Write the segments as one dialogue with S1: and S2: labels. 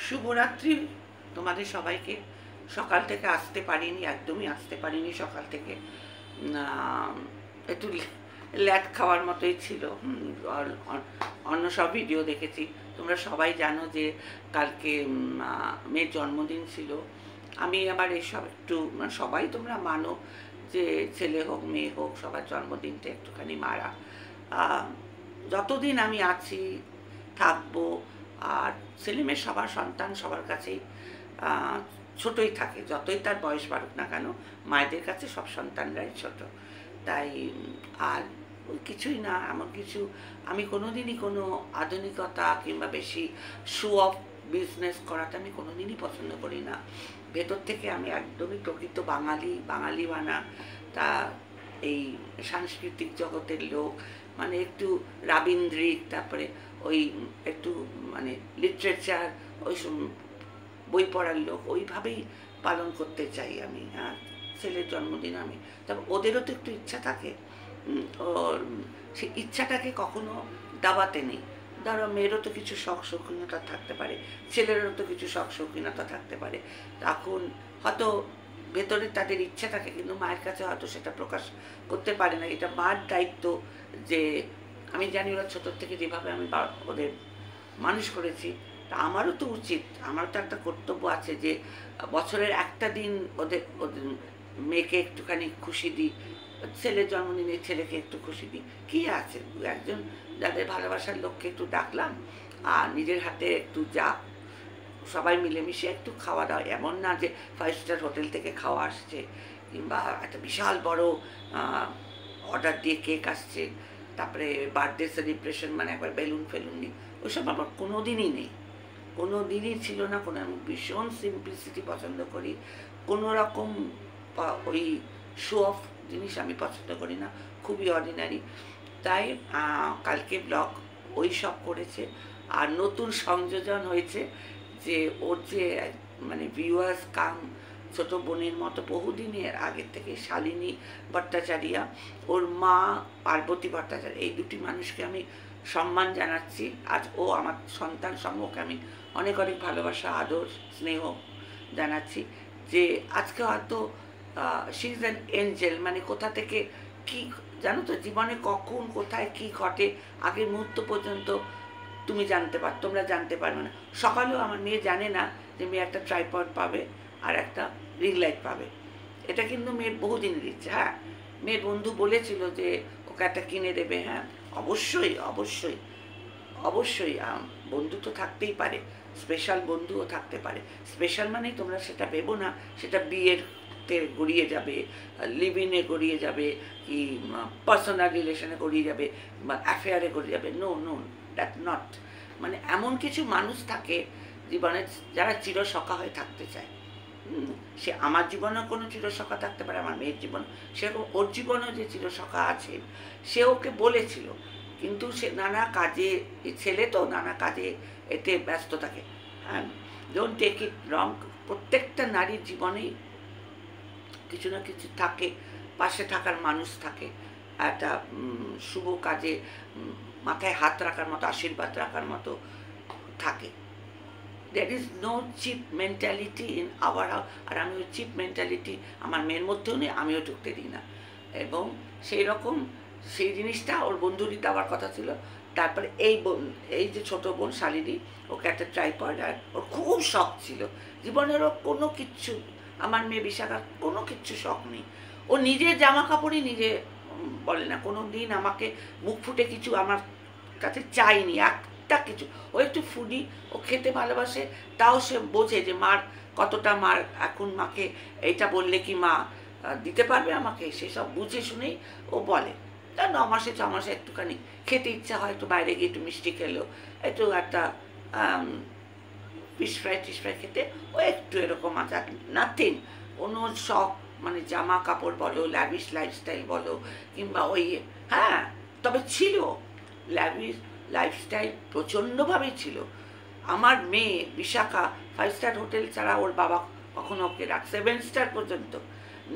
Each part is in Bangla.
S1: শুভরাত্রি তোমাদের সবাইকে। সকাল থেকে আসতে পারিনি, একদমই আসতে পারিনি সকাল থেকে। একটু ল্যাট খাওয়ার মতোই ছিল। অন্য সব ভিডিও দেখেছি। তোমরা সবাই জানো যে কালকে মেয়ের জন্মদিন ছিল। আমি আবার এসব একটু সবাই তোমরা মানো যে ছেলে হোক মেয়ে হোক সবার জন্মদিনটা একটুখানি মারা। যতদিন আমি আছি থাকবো। আর ছেলেমেয়ে সবার সন্তান সবার কাছেই ছোটই থাকে, যতই তার বয়স বাড়ুক না কেন মায়েদের কাছে সব সন্তানরাই ছোট। তাই আর ওই কিছুই না, এমন কিছু আমি কোনোদিনই কোনো আধুনিকতা কিংবা বেশি শো অফ বিজনেস করাটা আমি কোনোদিনই পছন্দ করি না। ভেতর থেকে আমি একদমই প্রকৃত বাঙালি বানা তা এই সাংস্কৃতিক জগতের লোক, মানে একটু রাবীন্দ্রিক, তারপরে ওই একটু মানে লিটারেচার, ওই বই পড়ার লোক, ওইভাবেই পালন করতে চাই আমি। হ্যাঁ, ছেলের জন্মদিন আমি, তবে ওদেরও তো একটু ইচ্ছা থাকে। ওর সেই ইচ্ছাটাকে কখনো দাবাতে নেই। ধরো মেয়েরও তো কিছু শখ শৌখিনতা থাকতে পারে, ছেলেরও তো কিছু শখ শৌখিনতা থাকতে পারে। তখন হয়তো ভেতরে তাদের ইচ্ছা থাকে, কিন্তু মায়ের কাছে হয়তো সেটা প্রকাশ করতে পারে না। এটা মার দায়িত্ব। যে আমি জানি ওরা ছোটোর থেকে যেভাবে আমি ওদের মানুষ করেছি, তা আমারও তো উচিত, আমারও তো একটা কর্তব্য আছে যে বছরের একটা দিন ওদের ওদের মেয়েকে একটুখানি খুশি দিই। ছেলের জন্মদিনে ছেলেকে একটু খুশি দিই, কী আছে, একজন যাদের ভালোবাসার লোককে একটু ডাকলাম, আর নিজের হাতে একটু যা সবাই মিলেমিশে একটু খাওয়া দাওয়া। এমন না যে 5 স্টার হোটেল থেকে খাওয়া আসছে, কিংবা একটা বিশাল বড় অর্ডার দিয়ে কেক আসছে, তারপরে বার্থডে সেলিব্রেশন, মানে একবার বেলুন ফেলুন নিই, ওইসব আমার কোনো দিনই নেই, কোনো দিনই ছিল না। কোনো আমি ভীষণ সিম্পলিসিটি পছন্দ করি। কোনো রকম ওই শো অফ জিনিস আমি পছন্দ করি না, খুবই অর্ডিনারি। তাই কালকে ব্লগ ওই সব করেছে। আর নতুন সংযোজন হয়েছে যে ওর যে মানে ভিউয়ার্স কাম ছোটো বোনের মতো বহুদিনের আগের থেকে শালিনী ভট্টাচার্যা, ওর মা পার্বতী ভট্টাচার্য, এই দুটি মানুষকে আমি সম্মান জানাচ্ছি। আজ ও আমার সন্তান সমূহকে আমি অনেক অনেক ভালোবাসা, আদর, স্নেহ জানাচ্ছি। যে আজকে হয়তো শি ইজ অ্যান এঞ্জেল, মানে কোথা থেকে কি জানো তো, জীবনে কখন কোথায় কি ঘটে আগের মুহূর্ত পর্যন্ত তোমরা জানতে পারবে না। সকালেও আমার মেয়ে জানে না যে মেয়ে একটা ট্রাইপড পাবে আর একটা রিং লাইট পাবে। এটা কিন্তু মেয়ের বহুদিনের ইচ্ছে। হ্যাঁ, মেয়ের বন্ধু বলেছিল যে ওকে একটা কিনে দেবে। হ্যাঁ, অবশ্যই অবশ্যই অবশ্যই বন্ধু তো থাকতেই পারে, স্পেশাল বন্ধুও থাকতে পারে। স্পেশাল মানেই তোমরা সেটা ভেবো না সেটা বিয়ের গড়িয়ে যাবে, লিভ ইনে গড়িয়ে যাবে, কি পার্সোনাল রিলেশনে গড়িয়ে যাবে, বা অ্যাফেয়ারে গড়িয়ে যাবে। No no, that not. মানে এমন কিছু মানুষ থাকে জীবনে যারা চিরসখা হয়ে থাকতে চায়। সে আমার জীবনেও কোনো চিরসখা থাকতে পারে, আমার মেয়ের জীবন সেরকম, ওর জীবনেও যে চিরসখা আছে সে ওকে বলেছিল, কিন্তু সে নানা কাজে, ছেলে তো নানা কাজে এতে ব্যস্ত থাকে। হ্যাঁ, ডোন্ট টেক ইট রং, প্রত্যেকটা নারীর জীবনেই কিছু না কিছু থাকে, পাশে থাকার মানুষ থাকে, একটা শুভ কাজে মাথায় হাত রাখার মতো, আশীর্বাদ রাখার মতো থাকে। There is no cheap mentality in our house. আর আমি ওই চিপ মেন্টালিটি আমার মেয়ের মধ্যেও নেই, আমিও ঢুকতে দিই না। এবং সেই রকম সেই জিনিসটা ওর বন্ধুরই দেওয়ার কথা ছিল। তারপরে এই যে ছোটো বোন শালিনী, ওকে একটা ট্রাইপড, আর ওর খুব শখ ছিল জীবনেরও কোনো কিচ্ছু, আমার মেয়ে বিশাখার কোনো কিচ্ছু শখ নেই। ও নিজের জামা কাপড়ই নিজে বলে না, কোনো দিন আমাকে মুখ ফুটে কিছু আমার কাছে চাইনি একটা কিছু। ও একটু ফুডি, ও খেতে ভালোবাসে, তাও সে বোঝে যে মার কতটা, মার এখন মাকে এইটা বললে কি মা দিতে পারবে আমাকে, সেসব বুঝে শুনেই ও বলে। তা 9 মাসে 6 মাসে একটুখানি খেতে ইচ্ছা হয়, একটু বাইরে গিয়ে একটু মিষ্টি খেলো, একটু একটা ফিশ ফ্রাই খেতে, ও একটু এরকম আছে, নাথিং। কোনো শখ মানে জামা কাপড় বলো, ল্যাভিশ লাইফস্টাইল বলো, কিংবা ওই, হ্যাঁ তবে ছিল ল্যাভিশ লাইফস্টাইল প্রচণ্ডভাবেই ছিল। আমার মেয়ে বিশাখা 5 স্টার হোটেল ছাড়া ওর বাবা কখনো ওকে 7 স্টার পর্যন্ত,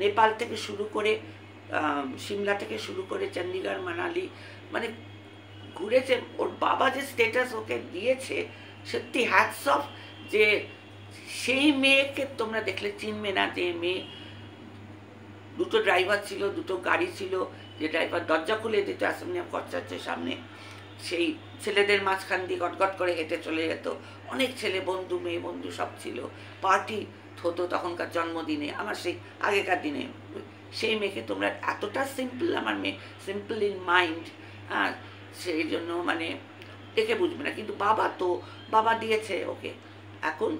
S1: নেপাল থেকে শুরু করে সিমলা থেকে শুরু করে চণ্ডীগড়, মানালি, মানে ঘুরেছে। ওর বাবা যে স্টেটাস ওকে দিয়েছে সত্যি হ্যাটস অফ, যে সেই মেয়েকে তোমরা দেখলে চিনবে না, যে মেয়ে দুটো ড্রাইভার ছিল, দুটো গাড়ি ছিল, যে ড্রাইভার দরজা খুলে দিত অ্যাসেম্বলি ভট্টাচার্যের সামনে, সেই ছেলেদের মাঝখান দিয়ে গটগট করে হেঁটে চলে যেত, অনেক ছেলে বন্ধু মেয়ে বন্ধু সব ছিল, পার্টি হতো তখনকার জন্মদিনে, আমার সেই আগেকার দিনে। সেই মেয়েকে তোমরা এতটা সিম্পল, আমার মেয়ে সিম্পল ইন মাইন্ড, হ্যাঁ, সেই জন্য মানে দেখে বুঝবে না, কিন্তু বাবা তো বাবা দিয়েছে ওকে। এখন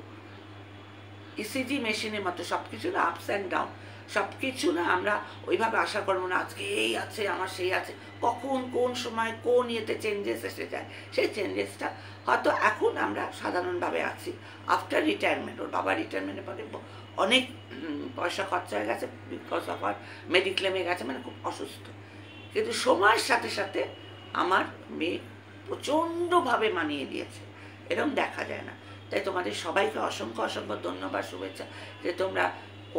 S1: ইসিজি মেশিনের মতো সব কিছু না, আপস অ্যান্ড ডাউন, সব কিছু না আমরা ওইভাবে আশা করবো না আজকে এই আছে আমার সেই আছে, কখন কোন সময় কোন ইয়েতে চেঞ্জেস এসে যায়। সেই চেঞ্জেসটা হয়তো এখন আমরা সাধারণভাবে আছি, আফটার রিটায়ারমেন্ট, ওর বাবা রিটায়ারমেন্টের পরে অনেক পয়সা খরচা হয়ে গেছে, বিকজ অফ আর মেডিক্লেমে গেছে, মানে খুব অসুস্থ। কিন্তু সময়ের সাথে সাথে আমার মেয়ে প্রচণ্ডভাবে মানিয়ে দিয়েছে, এরকম দেখা যায় না। তাই তোমাদের সবাইকে অসংখ্য অসংখ্য ধন্যবাদ, শুভেচ্ছা, যে তোমরা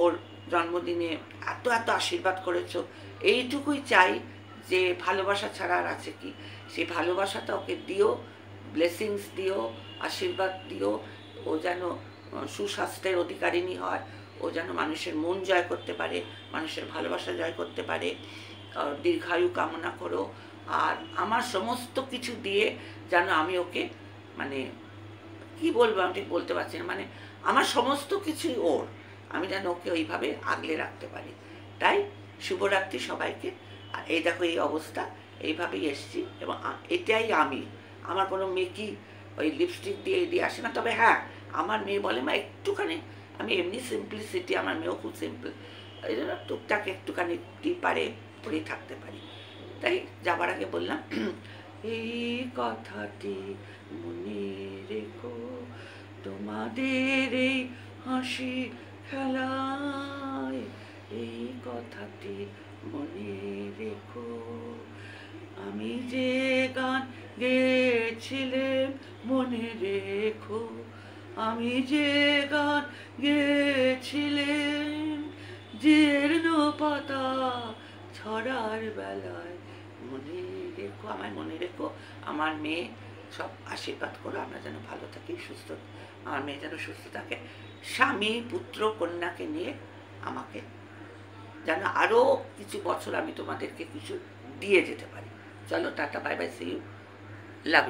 S1: ওর জন্মদিনে এত এত আশীর্বাদ করেছো। এইটুকুই চাই, যে ভালোবাসা ছাড়া আর আছে কি, সেই ভালোবাসাটা ওকে দিও, ব্লেসিংস দিও, আশীর্বাদ দিও, ও যেন সুস্বাস্থ্যের অধিকারিণী হয়, ও যেন মানুষের মন জয় করতে পারে, মানুষের ভালোবাসা জয় করতে পারে, দীর্ঘায়ু কামনা করো। আর আমার সমস্ত কিছু দিয়ে যেন আমি ওকে, মানে কি বলবো আমি ঠিক বলতে পারছি না, মানে আমার সমস্ত কিছুই ওর, আমি যেন ওকে ওইভাবে আগলে রাখতে পারি। তাই শুভরাত্রি সবাইকে। আর এই দেখো এই অবস্থা, এইভাবেই এসছি, এবং এটাই আমি, আমার কোনো মেকি ওই লিপস্টিক দিয়ে দিয়ে আসে না। তবে হ্যাঁ, আমার মেয়ে বলে মা একটুখানি, আমি এমনি সিম্পলিসিটি, আমার মেয়েও খুব সিম্পল, এই জন্য টুকটাক একটুখানি পারে পরেই থাকতে পারি। তাই যাবার আগে বললাম, এই কথাটি মনে রেখো, তোমাদের এই হাসি খেলায়, এই কথাটি মনে রেখো, আমি যে গান গেয়েছিলাম মনে রেখো, আমি যে গান গেয়েছিলাম, জীর্ণ পাতা ছড়ার বেলায়, মনে রেখো, আমায় মনে রেখো। আমার মেয়ে সব আশীর্বাদ করো, আমরা যেন ভালো থাকি, সুস্থ, আমার মেয়ে যেন সুস্থ থাকে, স্বামী পুত্র কন্যাকে নিয়ে আমাকে যেন আরও কিছু বছর আমি তোমাদেরকে কিছু দিয়ে যেতে পারি। চলো টাটা, bye bye, see you, love you.